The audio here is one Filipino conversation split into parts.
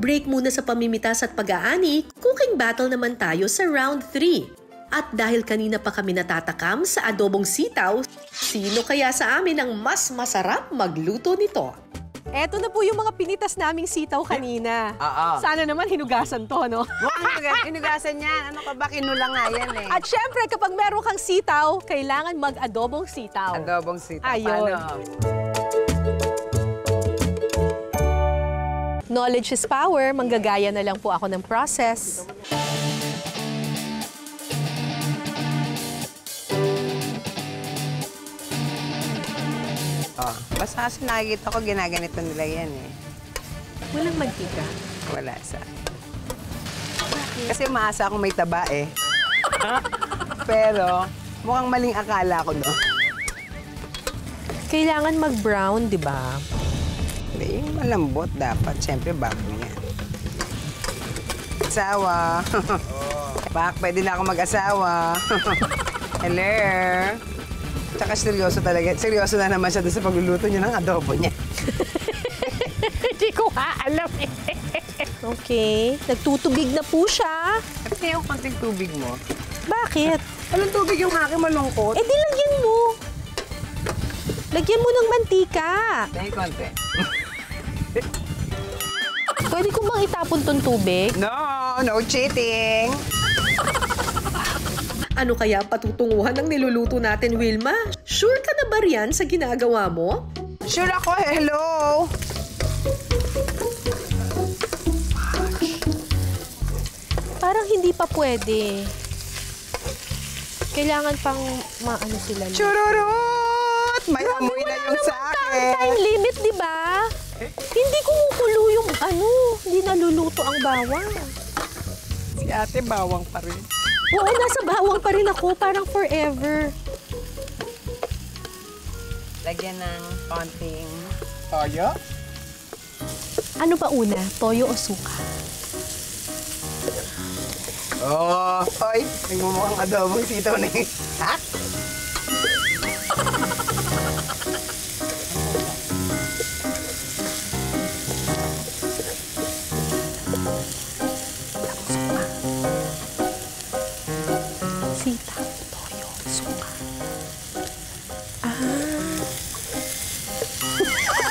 break muna sa pamimitas at pag-aani, cooking battle naman tayo sa round 3. At dahil kanina pa kami natatakam sa adobong sitaw, sino kaya sa amin ang mas masarap magluto nito? Eto na po yung mga pinitas naming sitaw kanina. Sana naman hinugasan to, no? Hinugasan yan. Ano ka ba? Kinula nga yan eh. At syempre, kapag meron kang sitaw, kailangan mag-adobong sitaw. Adobong sitaw. Ayun. Paano? Knowledge is power. Manggagaya na lang po ako ng process. Basta kasi nakikita ko, ginaganito nila yan eh. Walang mantika. Wala sa. Kasi maasa akong may taba eh. Pero mukhang maling akala ko, no? Kailangan mag-brown, di ba? Hindi, yung malambot dapat. Siyempre, bago yan. Asawa. Bak, pwede na ako mag-asawa. Hello. Tsaka seryoso talaga. Seryoso na naman siya doon sa pagluluto niya ng adobo niya. Hindi ko alam eh. Okay. Nagtutubig na po siya. At yung konting tubig mo. Bakit? Walang tubig yung aking malungkot. Eh di lagyan mo. Lagyan mo ng mantika. Dahil konti. Pwede ko bang itapon tong tubig? No cheating. Ano kaya patutunguhan ng niluluto natin, Wilma? Sure ka na ba riyan sa ginagawa mo? Sure ako, hello. Parang hindi pa pwede. Kailangan pang maano sila. Chururut! May amoy na yung sa akin. Time limit, di ba? Hindi kumukulo yung hindi naluluto ang bawang. Si ate bawang pa rin. Oo, nasa bawang pa rin ako, parang forever. Lagyan ng konting toyo. Ano ba una, toyo o suka? Oy, nagmumukhang adobong sitaw na yun. Ha? Sitaw, toyo, suka.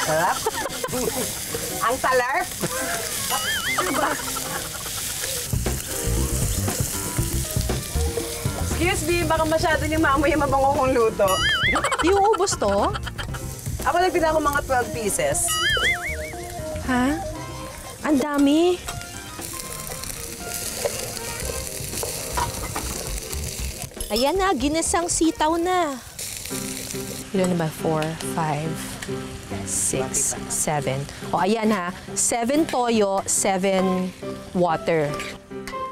Sarap? Ang talarp? Ano ba? Excuse me, baka masyado niyang maamoy yung mabango kong luto. Iuubos to? Ako nagpila ko mga 12 pieces. Ha? Ang dami. Ayan na, ginisang sitaw na. Ilan na ba? 4, 5, 6, 7. O, ayan ha. 7 toyo, 7 water.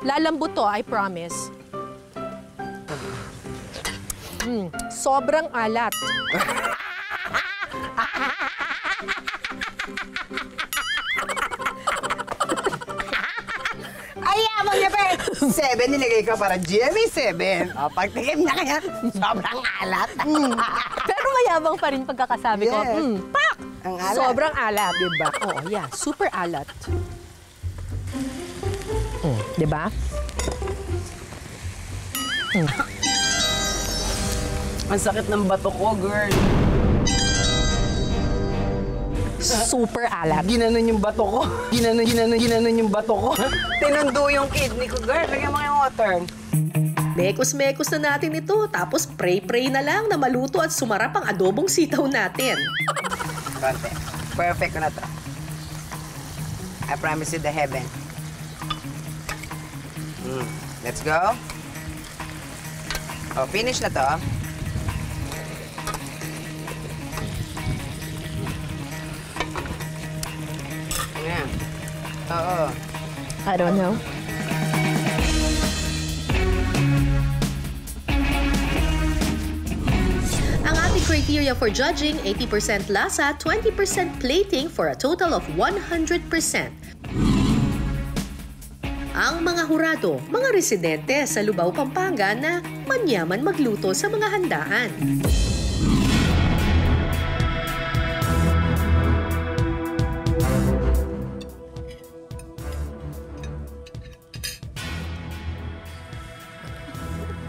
Lalambot to, I promise. Sobrang alat. Ay, abang niya pa. 7 nilagay ko para Jimmy 7. O, pagtikim na kaya, sobrang alat. Pero mayabang pa rin pagkakasabi ko. Yes. Pak! Ang alat. Sobrang alat. Diba? Oo, yeah. Super alat. Diba? Ang sakit ng bato ko, girl. Super alat. Ginanon yung bato ko. Ginanon yung bato ko. Tinundo yung kidney ko, girl. Lagyan mo yung water. Mekos-mekos na natin ito, tapos pray-pray na lang na maluto at sumarap ang adobong sitaw natin. Konti. Perfect ko na to. I promise you the heaven. Let's go. Oh, finish na to. Ayan. Oo. I don't know. Ang ating criteria for judging, 80% lasa, 20% plating for a total of 100%. Ang mga hurado, mga residente sa Lubao, Pampanga na manyaman magluto sa mga handaan.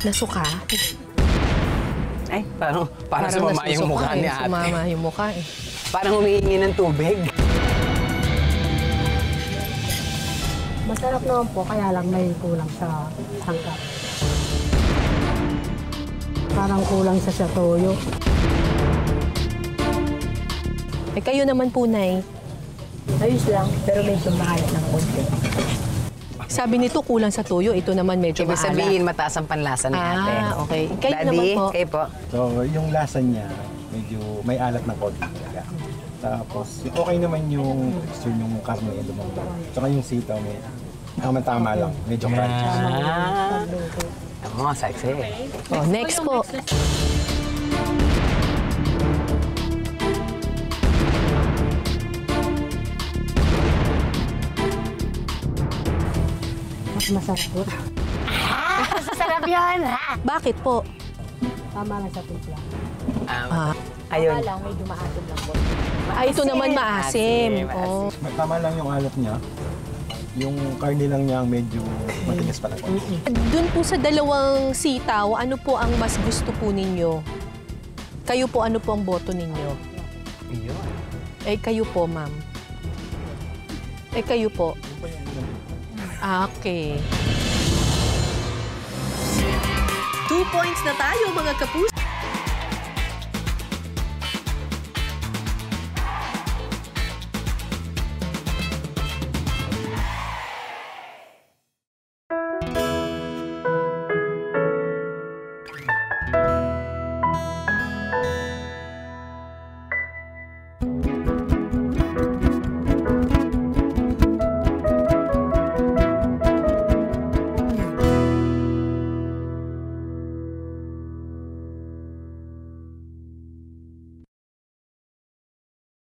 Nasuka? Ay, parang sumama yung nasusuka mukha ni eh. ate. Sumama yung mukha eh. Parang humihingi ng tubig. Masarap naman po, kaya lang may kulang sa sangkap. Parang kulang sa toyo. Eh kayo naman po, Nay. Ayos lang, pero medyo mahal ng konti. Sabi nito kulang sa toyo, ito naman medyo Ibig maalat. sabihin, mataas ang panlasa ni ate. Okay. Kayo Daddy, naman po. kayo po. So, yung lasa niya, medyo may alat ng konti talaga. Tapos, okay naman yung texture yung karne yung lumambot. Tsaka yung sitaw, may tama-tama lang. Medyo crunchy. Oo, sexy. Oh, next po. Mas masarap po. Sarap yun! Bakit po? Tama lang sa timpla. Ayun. Tama lang, medyo maasim lang po. Ito naman maasim. Maasim, Oh. Tama lang yung alat niya. Yung karne lang niya medyo matigas pa lang. Doon po sa dalawang sitaw, ano po ang mas gusto po ninyo? Kayo po, ano po ang boto ninyo? Ayun. Eh, kayo po, ma'am. Eh, kayo po. Okay. 2 points na tayo mga kapus.